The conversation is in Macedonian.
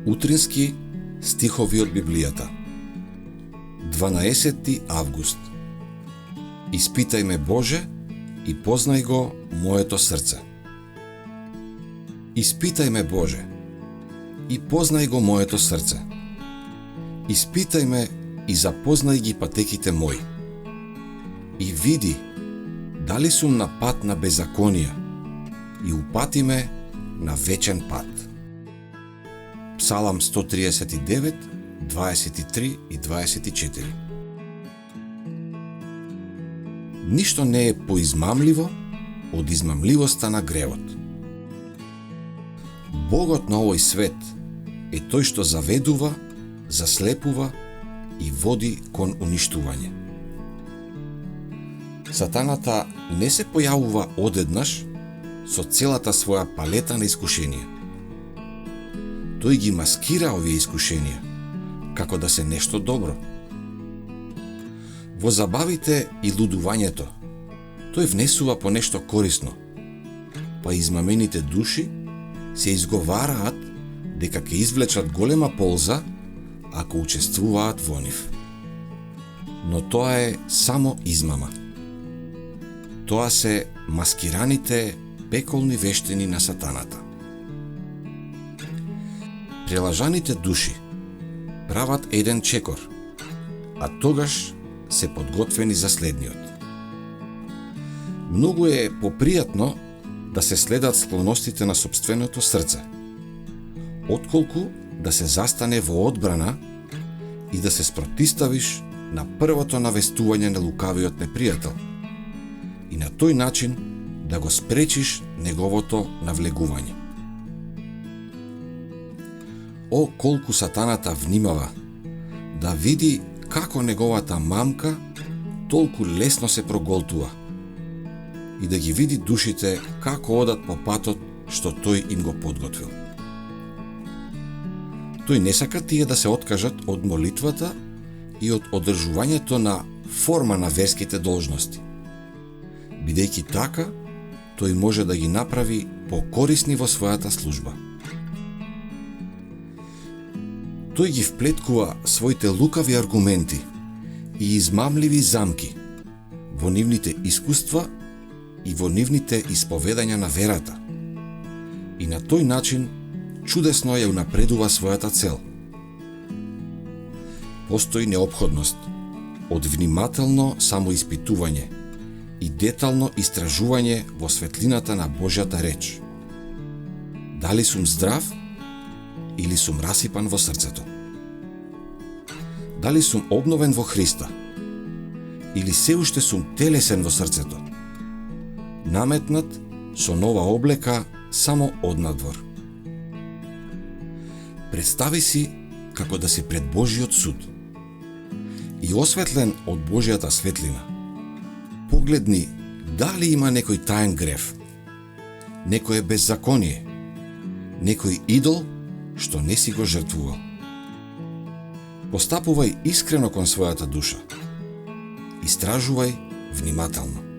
Утрински стихови од Библијата. 12 август. Испитај ме, Боже, и познај го моето срце. Испитај ме, Боже, и познај го моето срце. Испитај ме и запознај ги патеките мои. И види дали сум на пат на беззаконија и упати ме на вечен пат. Псалам 139, 23 и 24. Ништо не е поизмамливо од измамливоста на гревот. Богот на овој свет е тој што заведува, заслепува и води кон уништување. Сатаната не се појавува одеднаш со целата своја палета на искушенија. Тој ги маскира овие искушенија како да се нешто добро. Во забавите и лудувањето, тој внесува по нешто корисно, па измамените души се изговараат дека ќе извлечат голема полза ако учествуваат во нив. Но тоа е само измама. Тоа се маскираните пеколни вештини на сатаната. Прелажаните души прават еден чекор, а тогаш се подготвени за следниот. Многу е попријатно да се следат склоностите на сопственото срце, отколку да се застане во одбрана и да се спротиставиш на првото навестување на лукавиот непријател и на тој начин да го спречиш неговото навлегување. О, колку сатаната внимава да види како неговата мамка толку лесно се проголтува и да ги види душите како одат по патот што тој им го подготвил. Тој не сака тие да се откажат од молитвата и од одржувањето на форма на верските должности. Бидејќи така, тој може да ги направи покорисни во својата служба. Тој ги вплеткува своите лукави аргументи и измамливи замки во нивните искуства и во нивните исповедања на верата. И на тој начин чудесно ја унапредува својата цел. Постои неопходност од внимателно самоиспитување и детално истражување во светлината на Божјата реч. Дали сум здрав или сум расипан во срцето? Дали сум обновен во Христа или се уште сум телесен во срцето, наметнат со нова облека само однадвор? Представи си како да си пред Божиот суд и осветлен од Божјата светлина. Погледни дали има некој таен грев, некое беззаконие, некој идол што не си го жртвувал. Постапувај искрено кон својата душа. Истражувај внимателно.